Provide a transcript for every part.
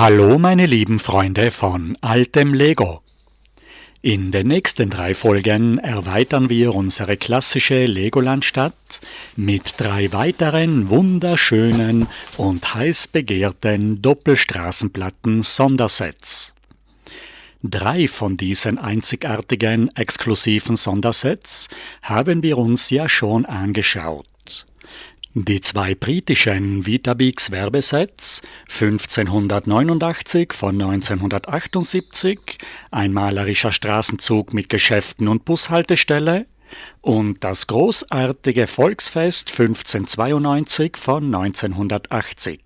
Hallo meine lieben Freunde von altem Lego. In den nächsten 3 Folgen erweitern wir unsere klassische Legoland-Stadt mit 3 weiteren wunderschönen und heiß begehrten Doppelstraßenplatten-Sondersets. 3 von diesen einzigartigen exklusiven Sondersets haben wir uns ja schon angeschaut. Die 2 britischen Weetabix Werbesets 1589 von 1978, ein malerischer Straßenzug mit Geschäften und Bushaltestelle, und das großartige Volksfest 1592 von 1980.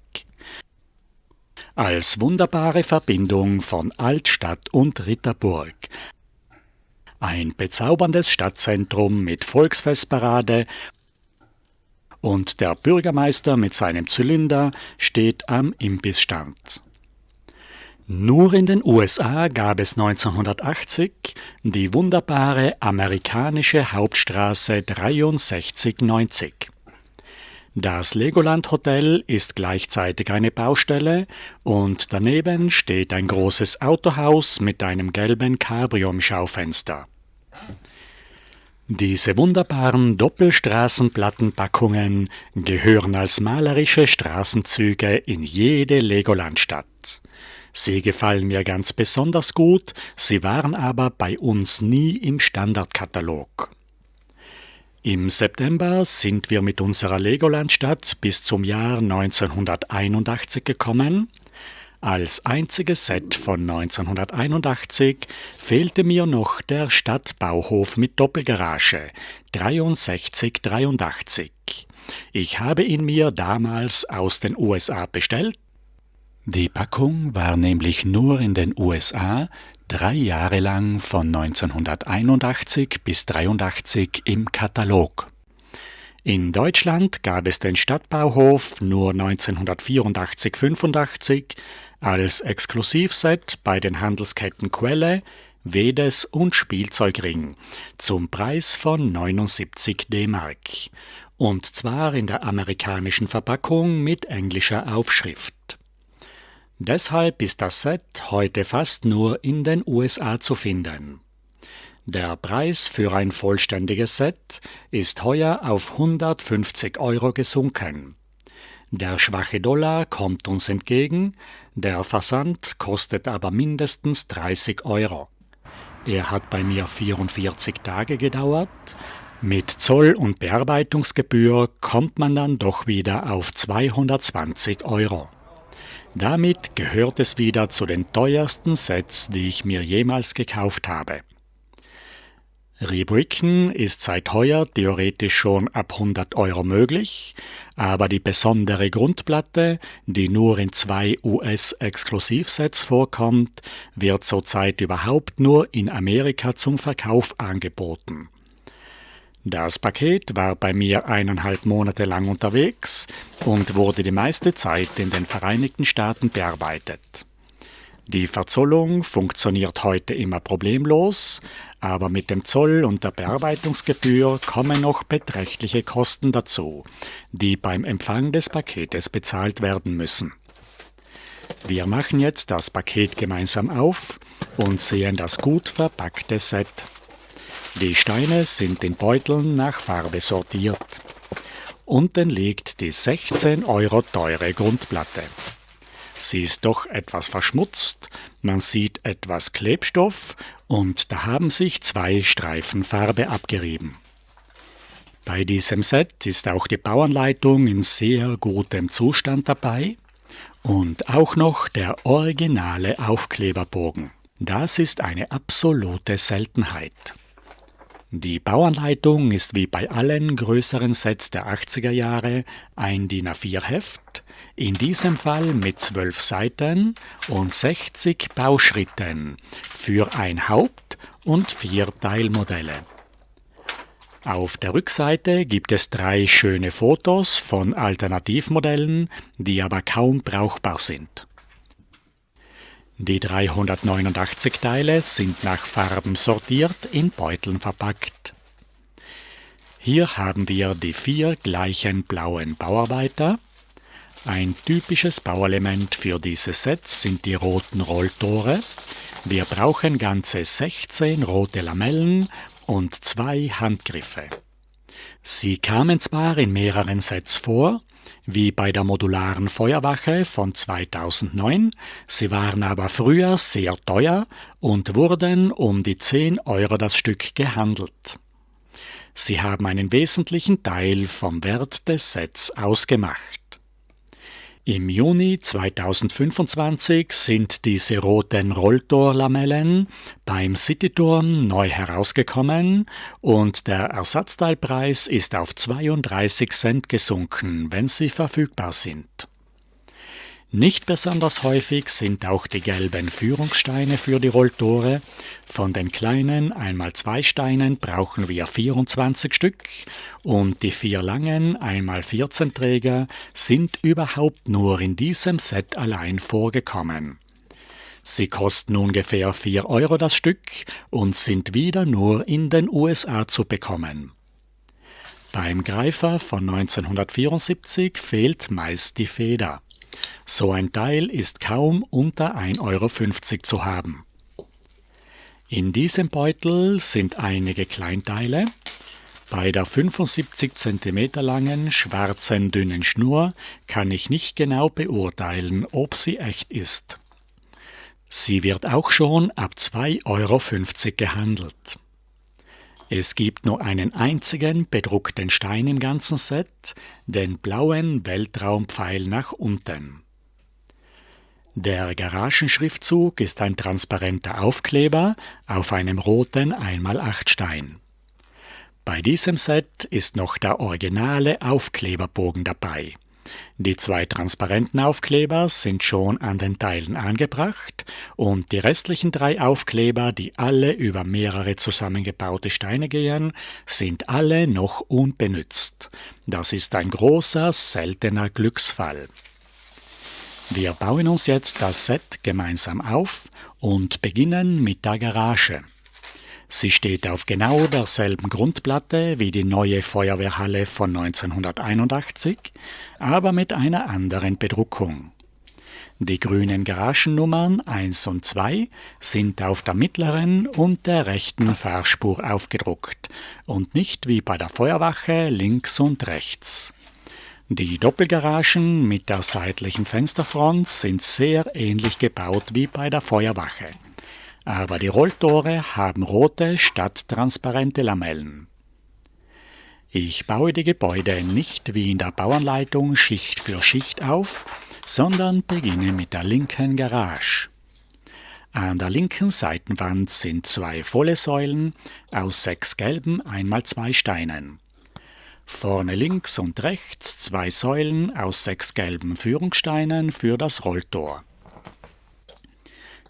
Als wunderbare Verbindung von Altstadt und Ritterburg. Ein bezauberndes Stadtzentrum mit Volksfestparade, und der Bürgermeister mit seinem Zylinder steht am Imbissstand. Nur in den USA gab es 1980 die wunderbare amerikanische Hauptstraße 6390. Das Legoland Hotel ist gleichzeitig eine Baustelle und daneben steht ein großes Autohaus mit einem gelben Cabrio im Schaufenster. Diese wunderbaren Doppelstraßenplattenpackungen gehören als malerische Straßenzüge in jede Legoland-Stadt. Sie gefallen mir ganz besonders gut, sie waren aber bei uns nie im Standardkatalog. Im September sind wir mit unserer Legoland-Stadt bis zum Jahr 1981 gekommen. Als einziges Set von 1981 fehlte mir noch der Stadtbauhof mit Doppelgarage 6383. Ich habe ihn mir damals aus den USA bestellt. Die Packung war nämlich nur in den USA 3 Jahre lang von 1981 bis 1983 im Katalog. In Deutschland gab es den Stadtbauhof nur 1984-85 als Exklusivset bei den Handelsketten Quelle, Vedes und Spielzeugring zum Preis von 79 D-Mark. Und zwar in der amerikanischen Verpackung mit englischer Aufschrift. Deshalb ist das Set heute fast nur in den USA zu finden. Der Preis für ein vollständiges Set ist heuer auf 150 € gesunken. Der schwache Dollar kommt uns entgegen, der Versand kostet aber mindestens 30 €. Er hat bei mir 44 Tage gedauert. Mit Zoll und Bearbeitungsgebühr kommt man dann doch wieder auf 220 €. Damit gehört es wieder zu den teuersten Sets, die ich mir jemals gekauft habe. Rebricken ist seit heuer theoretisch schon ab 100 € möglich, aber die besondere Grundplatte, die nur in 2 US-Exklusivsets vorkommt, wird zurzeit überhaupt nur in Amerika zum Verkauf angeboten. Das Paket war bei mir 1,5 Monate lang unterwegs und wurde die meiste Zeit in den Vereinigten Staaten bearbeitet. Die Verzollung funktioniert heute immer problemlos, aber mit dem Zoll und der Bearbeitungsgebühr kommen noch beträchtliche Kosten dazu, die beim Empfang des Paketes bezahlt werden müssen. Wir machen jetzt das Paket gemeinsam auf und sehen das gut verpackte Set. Die Steine sind in Beuteln nach Farbe sortiert. Unten liegt die 16 € teure Grundplatte. Sie ist doch etwas verschmutzt, man sieht etwas Klebstoff und da haben sich 2 Streifen Farbe abgerieben. Bei diesem Set ist auch die Bauanleitung in sehr gutem Zustand dabei und auch noch der originale Aufkleberbogen. Das ist eine absolute Seltenheit. Die Bauanleitung ist wie bei allen größeren Sets der 80er Jahre ein DIN A4-Heft, in diesem Fall mit 12 Seiten und 60 Bauschritten für ein Haupt- und 4 Teilmodelle. Auf der Rückseite gibt es 3 schöne Fotos von Alternativmodellen, die aber kaum brauchbar sind. Die 389 Teile sind nach Farben sortiert in Beuteln verpackt. Hier haben wir die 4 gleichen blauen Bauarbeiter, Ein typisches Bauelement für dieses Set sind die roten Rolltore. Wir brauchen ganze 16 rote Lamellen und 2 Handgriffe. Sie kamen zwar in mehreren Sets vor, wie bei der modularen Feuerwache von 2009, sie waren aber früher sehr teuer und wurden um die 10 Euro das Stück gehandelt. Sie haben einen wesentlichen Teil vom Wert des Sets ausgemacht. Im Juni 2025 sind diese roten Rolltorlamellen beim Cityturm neu herausgekommen und der Ersatzteilpreis ist auf 32 Cent gesunken, wenn sie verfügbar sind. Nicht besonders häufig sind auch die gelben Führungssteine für die Rolltore. Von den kleinen 1x2 Steinen brauchen wir 24 Stück und die 4 langen 1x14 Träger sind überhaupt nur in diesem Set allein vorgekommen. Sie kosten ungefähr 4 Euro das Stück und sind wieder nur in den USA zu bekommen. Beim Greifer von 1974 fehlt meist die Feder. So ein Teil ist kaum unter 1,50 Euro zu haben. In diesem Beutel sind einige Kleinteile. Bei der 75 cm langen, schwarzen, dünnen Schnur kann ich nicht genau beurteilen, ob sie echt ist. Sie wird auch schon ab 2,50 Euro gehandelt. Es gibt nur einen einzigen bedruckten Stein im ganzen Set, den blauen Weltraumpfeil nach unten. Der Garagenschriftzug ist ein transparenter Aufkleber auf einem roten 1x8 Stein. Bei diesem Set ist noch der originale Aufkleberbogen dabei. Die 2 transparenten Aufkleber sind schon an den Teilen angebracht und die restlichen 3 Aufkleber, die alle über mehrere zusammengebaute Steine gehen, sind alle noch unbenutzt. Das ist ein großer, seltener Glücksfall. Wir bauen uns jetzt das Set gemeinsam auf und beginnen mit der Garage. Sie steht auf genau derselben Grundplatte wie die neue Feuerwehrhalle von 1981, aber mit einer anderen Bedruckung. Die grünen Garagennummern 1 und 2 sind auf der mittleren und der rechten Fahrspur aufgedruckt und nicht wie bei der Feuerwache links und rechts. Die Doppelgaragen mit der seitlichen Fensterfront sind sehr ähnlich gebaut wie bei der Feuerwache. Aber die Rolltore haben rote statt transparente Lamellen. Ich baue die Gebäude nicht wie in der Bauanleitung Schicht für Schicht auf, sondern beginne mit der linken Garage. An der linken Seitenwand sind 2 volle Säulen aus 6 gelben 1x2 Steinen. Vorne links und rechts 2 Säulen aus 6 gelben Führungssteinen für das Rolltor.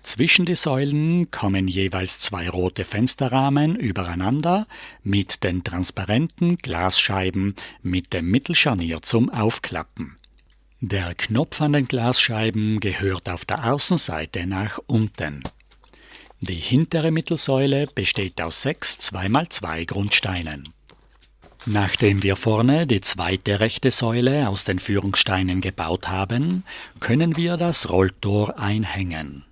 Zwischen die Säulen kommen jeweils 2 rote Fensterrahmen übereinander mit den transparenten Glasscheiben mit dem Mittelscharnier zum Aufklappen. Der Knopf an den Glasscheiben gehört auf der Außenseite nach unten. Die hintere Mittelsäule besteht aus 6 2x2 Grundsteinen. Nachdem wir vorne die zweite rechte Säule aus den Führungssteinen gebaut haben, können wir das Rolltor einhängen.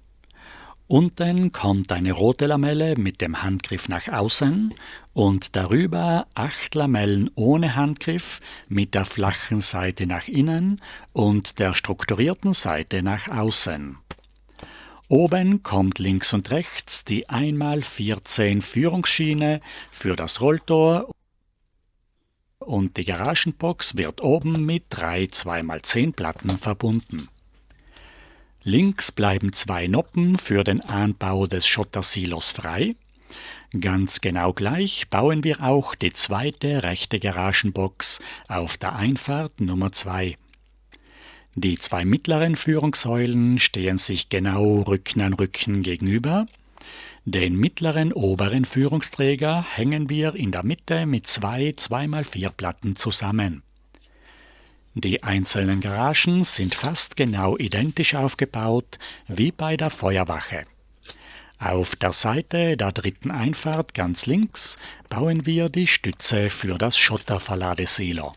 Unten kommt eine rote Lamelle mit dem Handgriff nach außen und darüber 8 Lamellen ohne Handgriff mit der flachen Seite nach innen und der strukturierten Seite nach außen. Oben kommt links und rechts die 1x14 Führungsschiene für das Rolltor und die Garagenbox wird oben mit 3 2x10 Platten verbunden. Links bleiben 2 Noppen für den Anbau des Schottersilos frei. Ganz genau gleich bauen wir auch die zweite rechte Garagenbox auf der Einfahrt Nummer 2. Die 2 mittleren Führungssäulen stehen sich genau Rücken an Rücken gegenüber. Den mittleren oberen Führungsträger hängen wir in der Mitte mit 2 2x4 Platten zusammen. Die einzelnen Garagen sind fast genau identisch aufgebaut wie bei der Feuerwache. Auf der Seite der dritten Einfahrt ganz links bauen wir die Stütze für das Schotterverladesilo.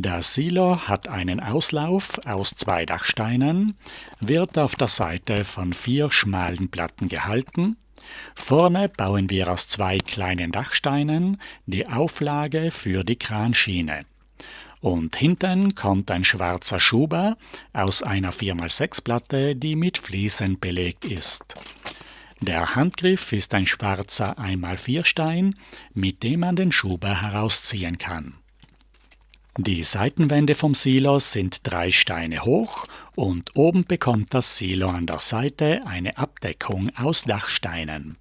Das Silo hat einen Auslauf aus 2 Dachsteinen, wird auf der Seite von 4 schmalen Platten gehalten. Vorne bauen wir aus 2 kleinen Dachsteinen die Auflage für die Kranschiene. Und hinten kommt ein schwarzer Schuber aus einer 4x6 Platte, die mit Fliesen belegt ist. Der Handgriff ist ein schwarzer 1x4 Stein, mit dem man den Schuber herausziehen kann. Die Seitenwände vom Silo sind 3 Steine hoch und oben bekommt das Silo an der Seite eine Abdeckung aus Dachsteinen.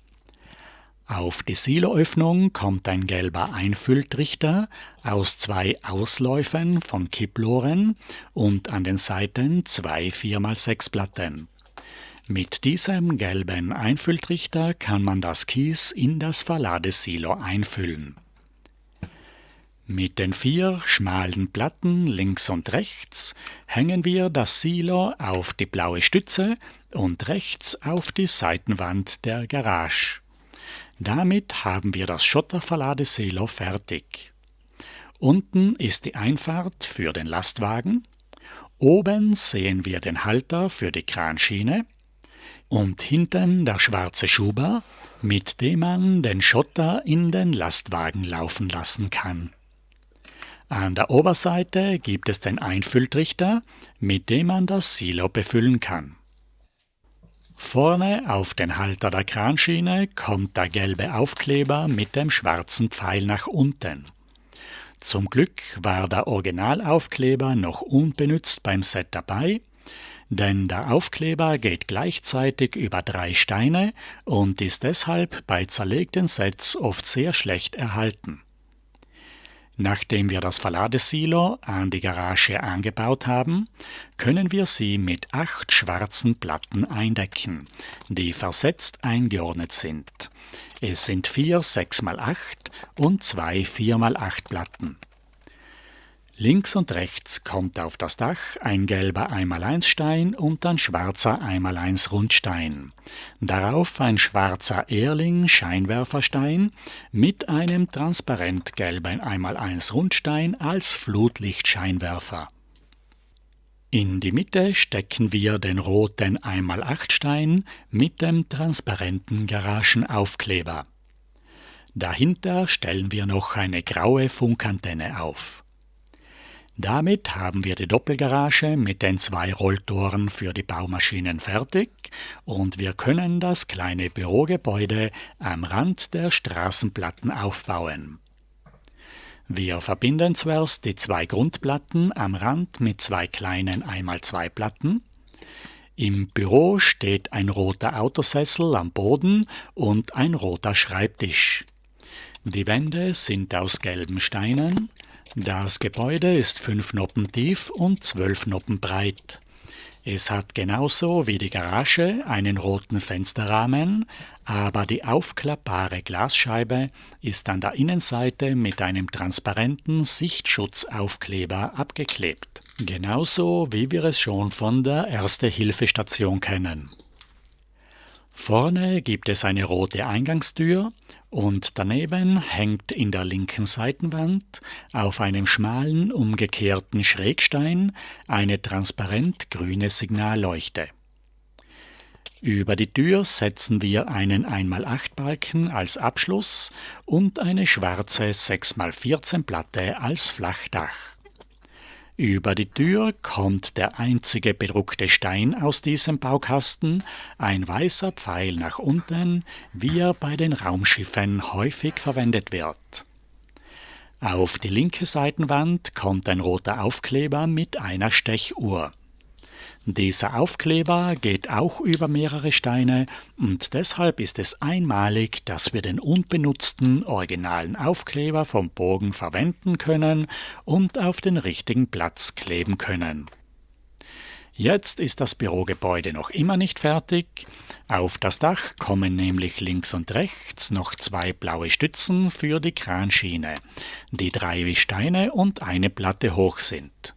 Auf die Siloöffnung kommt ein gelber Einfülltrichter aus 2 Ausläufen von Kipploren und an den Seiten 2 4x6 Platten. Mit diesem gelben Einfülltrichter kann man das Kies in das Verladesilo einfüllen. Mit den 4 schmalen Platten links und rechts hängen wir das Silo auf die blaue Stütze und rechts auf die Seitenwand der Garage. Damit haben wir das Schotterverladesilo fertig. Unten ist die Einfahrt für den Lastwagen, oben sehen wir den Halter für die Kranschiene und hinten der schwarze Schuber, mit dem man den Schotter in den Lastwagen laufen lassen kann. An der Oberseite gibt es den Einfülltrichter, mit dem man das Silo befüllen kann. Vorne auf den Halter der Kranschiene kommt der gelbe Aufkleber mit dem schwarzen Pfeil nach unten. Zum Glück war der Originalaufkleber noch unbenutzt beim Set dabei, denn der Aufkleber geht gleichzeitig über 3 Steine und ist deshalb bei zerlegten Sets oft sehr schlecht erhalten. Nachdem wir das Verladesilo an die Garage angebaut haben, können wir sie mit 8 schwarzen Platten eindecken, die versetzt eingeordnet sind. Es sind 4 6x8 und 2 4x8 Platten. Links und rechts kommt auf das Dach ein gelber 1x1 Stein und ein schwarzer 1x1 Rundstein. Darauf ein schwarzer Erling Scheinwerferstein mit einem transparent gelben 1x1 Rundstein als Flutlichtscheinwerfer. In die Mitte stecken wir den roten 1x8 Stein mit dem transparenten Garagenaufkleber. Dahinter stellen wir noch eine graue Funkantenne auf. Damit haben wir die Doppelgarage mit den 2 Rolltoren für die Baumaschinen fertig und wir können das kleine Bürogebäude am Rand der Straßenplatten aufbauen. Wir verbinden zuerst die 2 Grundplatten am Rand mit 2 kleinen 1x2 Platten. Im Büro steht ein roter Autosessel am Boden und ein roter Schreibtisch. Die Wände sind aus gelben Steinen. Das Gebäude ist 5 Noppen tief und 12 Noppen breit. Es hat genauso wie die Garage einen roten Fensterrahmen, aber die aufklappbare Glasscheibe ist an der Innenseite mit einem transparenten Sichtschutzaufkleber abgeklebt. Genauso wie wir es schon von der Erste-Hilfe-Station kennen. Vorne gibt es eine rote Eingangstür und daneben hängt in der linken Seitenwand auf einem schmalen umgekehrten Schrägstein eine transparent grüne Signalleuchte. Über die Tür setzen wir einen 1x8 Balken als Abschluss und eine schwarze 6x14 Platte als Flachdach. Über die Tür kommt der einzige bedruckte Stein aus diesem Baukasten, ein weißer Pfeil nach unten, wie er bei den Raumschiffen häufig verwendet wird. Auf die linke Seitenwand kommt ein roter Aufkleber mit einer Stechuhr. Dieser Aufkleber geht auch über mehrere Steine und deshalb ist es einmalig, dass wir den unbenutzten originalen Aufkleber vom Bogen verwenden können und auf den richtigen Platz kleben können. Jetzt ist das Bürogebäude noch immer nicht fertig. Auf das Dach kommen nämlich links und rechts noch 2 blaue Stützen für die Kranschiene, die 3 wie Steine und eine Platte hoch sind.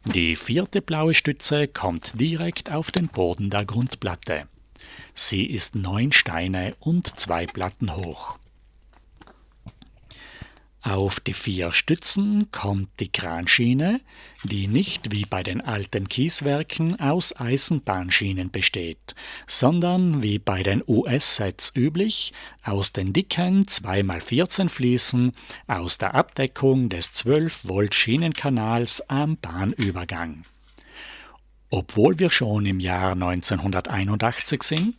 Die 4. blaue Stütze kommt direkt auf den Boden der Grundplatte. Sie ist 9 Steine und 2 Platten hoch. Auf die 4 Stützen kommt die Kranschiene, die nicht wie bei den alten Kieswerken aus Eisenbahnschienen besteht, sondern wie bei den US-Sets üblich aus den dicken 2x14 Fliesen aus der Abdeckung des 12-Volt-Schienenkanals am Bahnübergang. Obwohl wir schon im Jahr 1981 sind,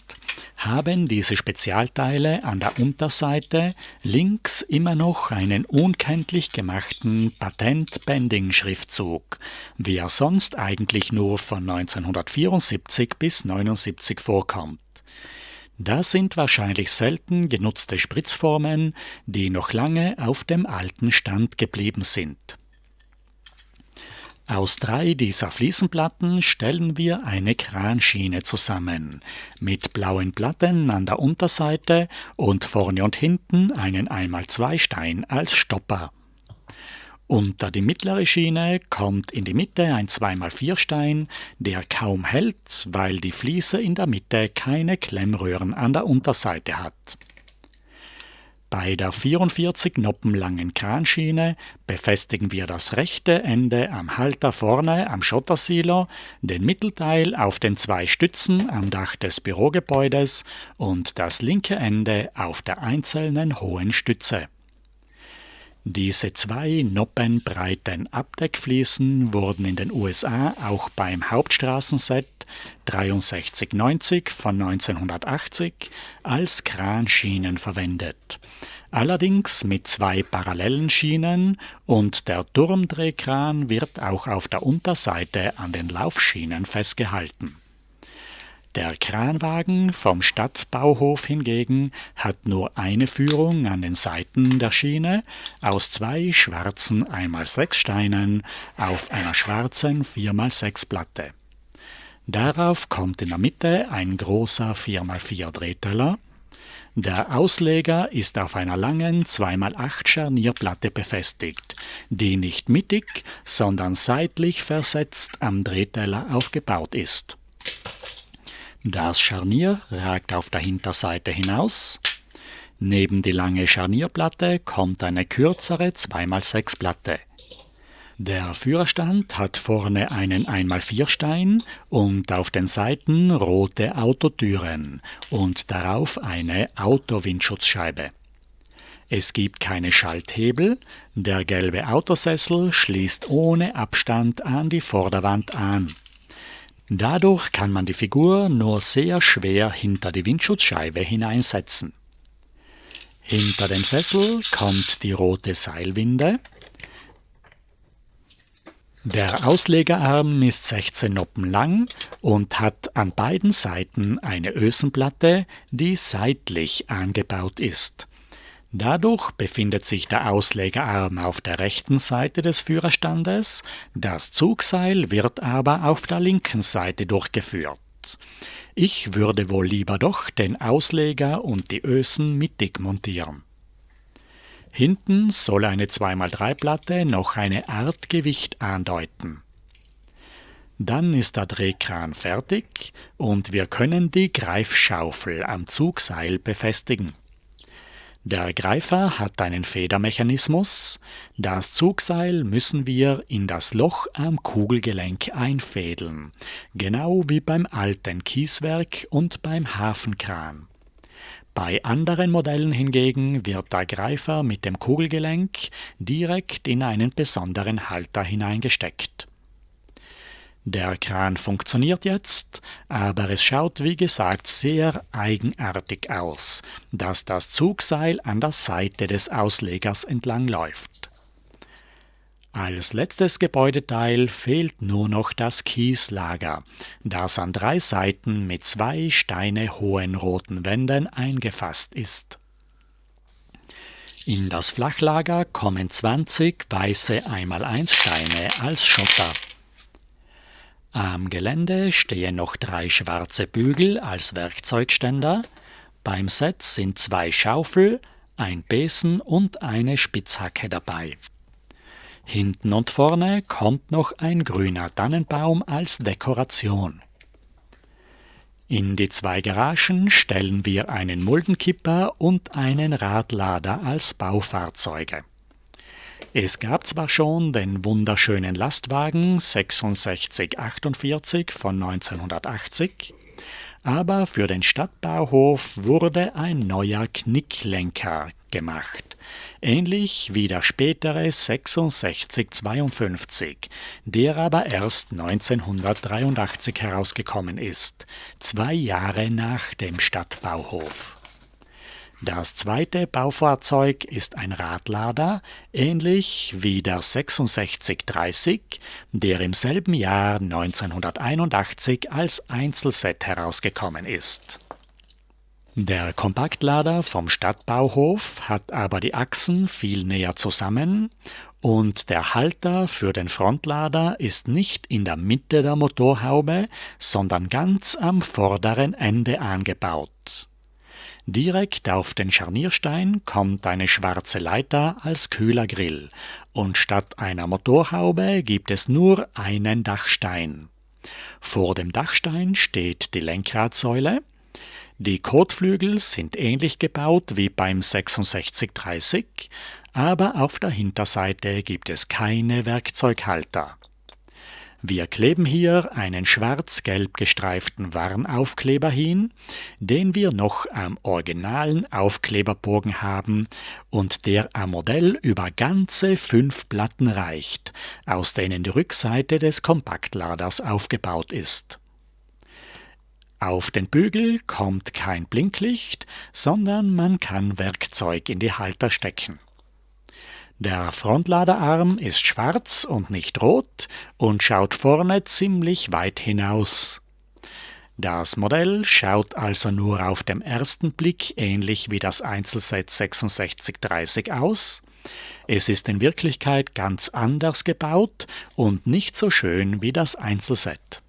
haben diese Spezialteile an der Unterseite links immer noch einen unkenntlich gemachten Patent-Bending-Schriftzug, wie er sonst eigentlich nur von 1974 bis 1979 vorkommt. Das sind wahrscheinlich selten genutzte Spritzformen, die noch lange auf dem alten Stand geblieben sind. Aus 3 dieser Fliesenplatten stellen wir eine Kranschiene zusammen, mit blauen Platten an der Unterseite und vorne und hinten einen 1x2 Stein als Stopper. Unter die mittlere Schiene kommt in die Mitte ein 2x4 Stein, der kaum hält, weil die Fliese in der Mitte keine Klemmröhren an der Unterseite hat. Bei der 44 Noppen langen Kranschiene befestigen wir das rechte Ende am Halter vorne am Schottersilo, den Mittelteil auf den 2 Stützen am Dach des Bürogebäudes und das linke Ende auf der einzelnen hohen Stütze. Diese 2 noppenbreiten Abdeckfliesen wurden in den USA auch beim Hauptstraßenset 6390 von 1980 als Kranschienen verwendet. Allerdings mit 2 parallelen Schienen und der Turmdrehkran wird auch auf der Unterseite an den Laufschienen festgehalten. Der Kranwagen vom Stadtbauhof hingegen hat nur eine Führung an den Seiten der Schiene aus 2 schwarzen 1x6 Steinen auf einer schwarzen 4x6 Platte. Darauf kommt in der Mitte ein großer 4x4 Drehteller. Der Ausleger ist auf einer langen 2x8 Scharnierplatte befestigt, die nicht mittig, sondern seitlich versetzt am Drehteller aufgebaut ist. Das Scharnier ragt auf der Hinterseite hinaus. Neben die lange Scharnierplatte kommt eine kürzere 2x6 Platte. Der Führerstand hat vorne einen 1x4 Stein und auf den Seiten rote Autotüren und darauf eine Autowindschutzscheibe. Es gibt keine Schalthebel, der gelbe Autosessel schließt ohne Abstand an die Vorderwand an. Dadurch kann man die Figur nur sehr schwer hinter die Windschutzscheibe hineinsetzen. Hinter dem Sessel kommt die rote Seilwinde. Der Auslegerarm ist 16 Noppen lang und hat an beiden Seiten eine Ösenplatte, die seitlich angebaut ist. Dadurch befindet sich der Auslegerarm auf der rechten Seite des Führerstandes, das Zugseil wird aber auf der linken Seite durchgeführt. Ich würde wohl lieber doch den Ausleger und die Ösen mittig montieren. Hinten soll eine 2x3-Platte noch eine Art Gewicht andeuten. Dann ist der Drehkran fertig und wir können die Greifschaufel am Zugseil befestigen. Der Greifer hat einen Federmechanismus. Das Zugseil müssen wir in das Loch am Kugelgelenk einfädeln, genau wie beim alten Kieswerk und beim Hafenkran. Bei anderen Modellen hingegen wird der Greifer mit dem Kugelgelenk direkt in einen besonderen Halter hineingesteckt. Der Kran funktioniert jetzt, aber es schaut wie gesagt sehr eigenartig aus, dass das Zugseil an der Seite des Auslegers entlang läuft. Als letztes Gebäudeteil fehlt nur noch das Kieslager, das an 3 Seiten mit 2 steinehohen roten Wänden eingefasst ist. In das Flachlager kommen 20 weiße 1x1 Steine als Schotter. Am Gelände stehen noch 3 schwarze Bügel als Werkzeugständer. Beim Set sind 2 Schaufel, ein Besen und eine Spitzhacke dabei. Hinten und vorne kommt noch ein grüner Tannenbaum als Dekoration. In die 2 Garagen stellen wir einen Muldenkipper und einen Radlader als Baufahrzeuge. Es gab zwar schon den wunderschönen Lastwagen 6648 von 1980, aber für den Stadtbauhof wurde ein neuer Knicklenker gemacht, ähnlich wie der spätere 6652, der aber erst 1983 herausgekommen ist, 2 Jahre nach dem Stadtbauhof. Das zweite Baufahrzeug ist ein Radlader, ähnlich wie der 6630, der im selben Jahr 1981 als Einzelset herausgekommen ist. Der Kompaktlader vom Stadtbauhof hat aber die Achsen viel näher zusammen und der Halter für den Frontlader ist nicht in der Mitte der Motorhaube, sondern ganz am vorderen Ende angebaut. Direkt auf den Scharnierstein kommt eine schwarze Leiter als Kühlergrill und statt einer Motorhaube gibt es nur einen Dachstein. Vor dem Dachstein steht die Lenkradsäule. Die Kotflügel sind ähnlich gebaut wie beim 6630, aber auf der Hinterseite gibt es keine Werkzeughalter. Wir kleben hier einen schwarz-gelb gestreiften Warnaufkleber hin, den wir noch am originalen Aufkleberbogen haben und der am Modell über ganze 5 Platten reicht, aus denen die Rückseite des Kompaktladers aufgebaut ist. Auf den Bügel kommt kein Blinklicht, sondern man kann Werkzeug in die Halter stecken. Der Frontladerarm ist schwarz und nicht rot und schaut vorne ziemlich weit hinaus. Das Modell schaut also nur auf den ersten Blick ähnlich wie das Einzelset 6630 aus. Es ist in Wirklichkeit ganz anders gebaut und nicht so schön wie das Einzelset.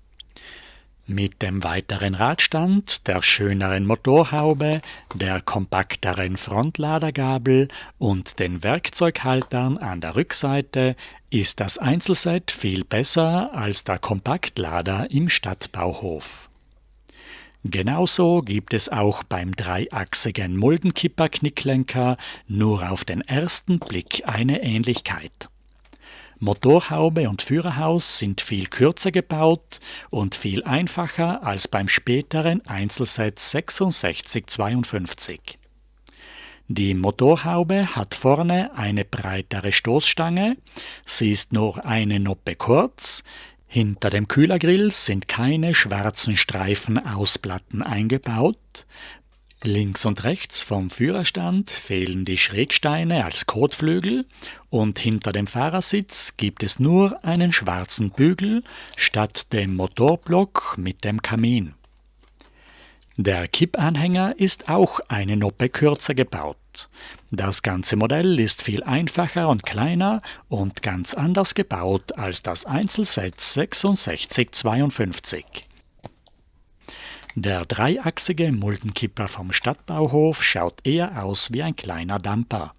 Mit dem weiteren Radstand, der schöneren Motorhaube, der kompakteren Frontladergabel und den Werkzeughaltern an der Rückseite ist das Einzelset viel besser als der Kompaktlader im Stadtbauhof. Genauso gibt es auch beim dreiachsigen Muldenkipper-Knicklenker nur auf den ersten Blick eine Ähnlichkeit. Motorhaube und Führerhaus sind viel kürzer gebaut und viel einfacher als beim späteren Einzelset 6652. Die Motorhaube hat vorne eine breitere Stoßstange, sie ist nur eine Noppe kurz, hinter dem Kühlergrill sind keine schwarzen Streifen-Ausplatten eingebaut, links und rechts vom Führerstand fehlen die Schrägsteine als Kotflügel und hinter dem Fahrersitz gibt es nur einen schwarzen Bügel statt dem Motorblock mit dem Kamin. Der Kippanhänger ist auch eine Noppe kürzer gebaut. Das ganze Modell ist viel einfacher und kleiner und ganz anders gebaut als das Einzelset 6652. Der dreiachsige Muldenkipper vom Stadtbauhof schaut eher aus wie ein kleiner Dumper.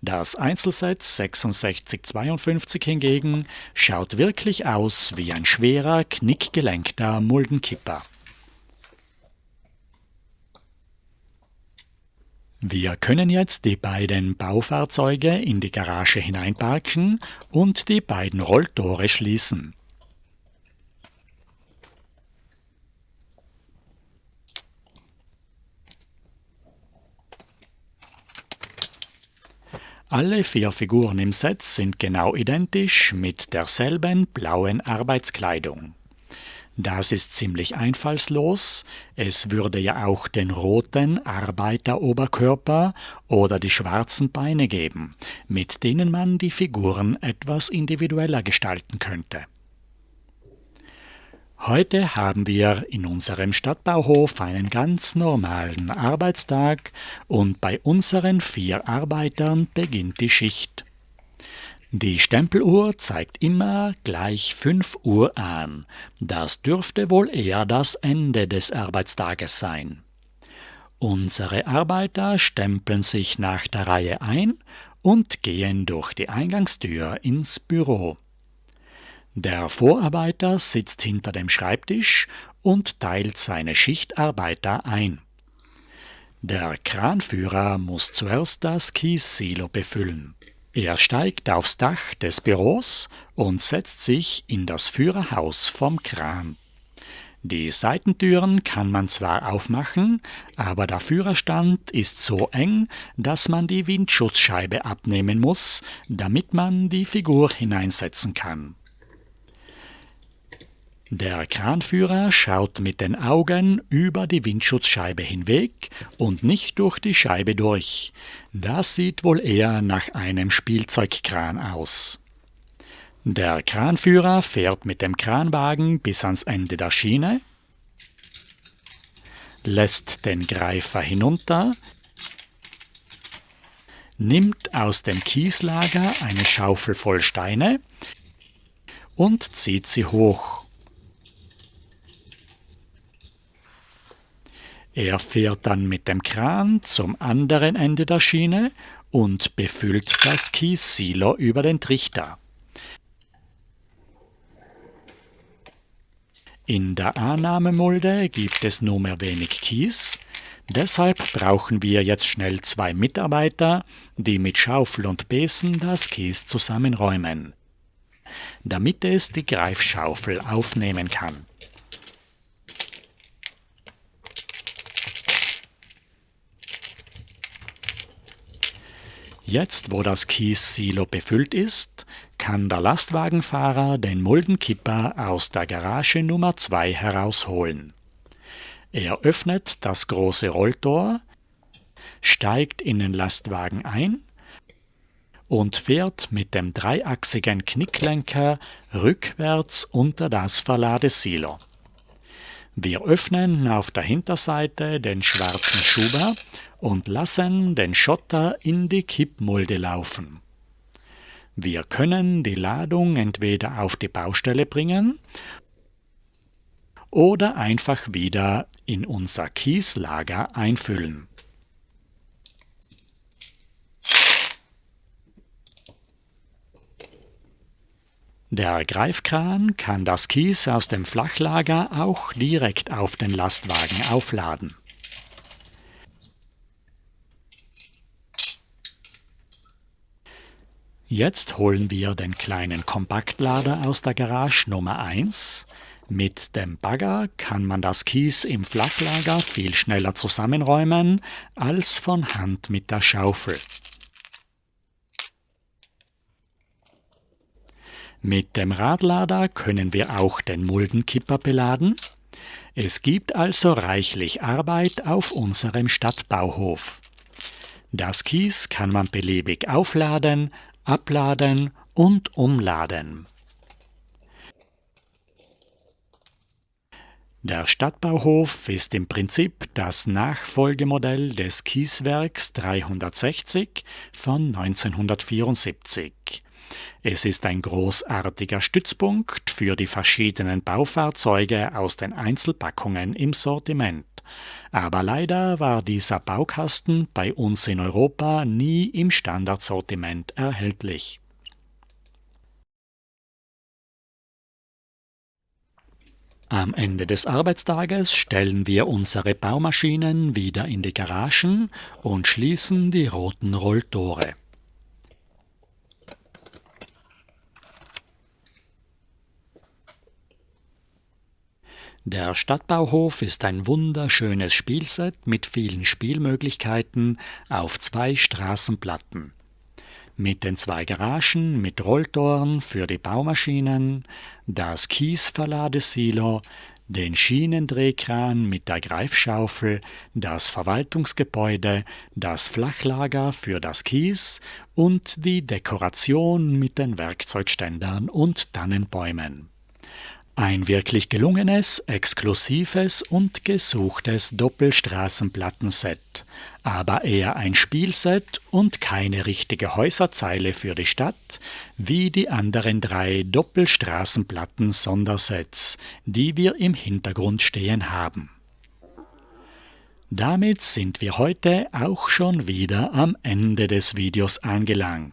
Das Einzelset 6652 hingegen schaut wirklich aus wie ein schwerer, knickgelenkter Muldenkipper. Wir können jetzt die beiden Baufahrzeuge in die Garage hineinparken und die beiden Rolltore schließen. Alle 4 Figuren im Set sind genau identisch mit derselben blauen Arbeitskleidung. Das ist ziemlich einfallslos, es würde ja auch den roten Arbeiteroberkörper oder die schwarzen Beine geben, mit denen man die Figuren etwas individueller gestalten könnte. Heute haben wir in unserem Stadtbauhof einen ganz normalen Arbeitstag und bei unseren 4 Arbeitern beginnt die Schicht. Die Stempeluhr zeigt immer gleich 5 Uhr an. Das dürfte wohl eher das Ende des Arbeitstages sein. Unsere Arbeiter stempeln sich nach der Reihe ein und gehen durch die Eingangstür ins Büro. Der Vorarbeiter sitzt hinter dem Schreibtisch und teilt seine Schichtarbeiter ein. Der Kranführer muss zuerst das Kiessilo befüllen. Er steigt aufs Dach des Büros und setzt sich in das Führerhaus vom Kran. Die Seitentüren kann man zwar aufmachen, aber der Führerstand ist so eng, dass man die Windschutzscheibe abnehmen muss, damit man die Figur hineinsetzen kann. Der Kranführer schaut mit den Augen über die Windschutzscheibe hinweg und nicht durch die Scheibe durch. Das sieht wohl eher nach einem Spielzeugkran aus. Der Kranführer fährt mit dem Kranwagen bis ans Ende der Schiene, lässt den Greifer hinunter, nimmt aus dem Kieslager eine Schaufel voll Steine und zieht sie hoch. Er fährt dann mit dem Kran zum anderen Ende der Schiene und befüllt das Kiessilo über den Trichter. In der Annahmemulde gibt es nur mehr wenig Kies, deshalb brauchen wir jetzt schnell 2 Mitarbeiter, die mit Schaufel und Besen das Kies zusammenräumen, damit es die Greifschaufel aufnehmen kann. Jetzt, wo das Kiessilo befüllt ist, kann der Lastwagenfahrer den Muldenkipper aus der Garage Nummer 2 herausholen. Er öffnet das große Rolltor, steigt in den Lastwagen ein und fährt mit dem dreiachsigen Knicklenker rückwärts unter das Verladesilo. Wir öffnen auf der Hinterseite den schwarzen Schuber und lassen den Schotter in die Kippmulde laufen. Wir können die Ladung entweder auf die Baustelle bringen oder einfach wieder in unser Kieslager einfüllen. Der Greifkran kann das Kies aus dem Flachlager auch direkt auf den Lastwagen aufladen. Jetzt holen wir den kleinen Kompaktlader aus der Garage Nummer 1. Mit dem Bagger kann man das Kies im Flachlager viel schneller zusammenräumen als von Hand mit der Schaufel. Mit dem Radlader können wir auch den Muldenkipper beladen. Es gibt also reichlich Arbeit auf unserem Stadtbauhof. Das Kies kann man beliebig aufladen, abladen und umladen. Der Stadtbauhof ist im Prinzip das Nachfolgemodell des Kieswerks 360 von 1974. Es ist ein großartiger Stützpunkt für die verschiedenen Baufahrzeuge aus den Einzelpackungen im Sortiment. Aber leider war dieser Baukasten bei uns in Europa nie im Standardsortiment erhältlich. Am Ende des Arbeitstages stellen wir unsere Baumaschinen wieder in die Garagen und schließen die roten Rolltore. Der Stadtbauhof ist ein wunderschönes Spielset mit vielen Spielmöglichkeiten auf 2 Straßenplatten. Mit den 2 Garagen mit Rolltoren für die Baumaschinen, das Kiesverladesilo, den Schienendrehkran mit der Greifschaufel, das Verwaltungsgebäude, das Flachlager für das Kies und die Dekoration mit den Werkzeugständern und Tannenbäumen. Ein wirklich gelungenes, exklusives und gesuchtes Doppelstraßenplattenset, aber eher ein Spielset und keine richtige Häuserzeile für die Stadt, wie die anderen 3 Doppelstraßenplatten-Sondersets, die wir im Hintergrund stehen haben. Damit sind wir heute auch schon wieder am Ende des Videos angelangt.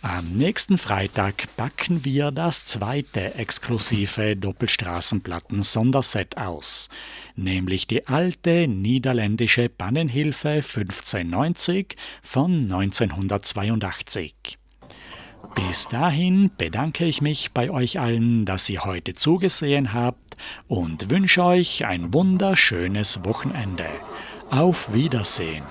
Am nächsten Freitag packen wir das zweite exklusive Doppelstraßenplatten-Sonderset aus, nämlich die alte niederländische Pannenhilfe 1590 von 1982. Bis dahin bedanke ich mich bei euch allen, dass ihr heute zugesehen habt und wünsche euch ein wunderschönes Wochenende. Auf Wiedersehen!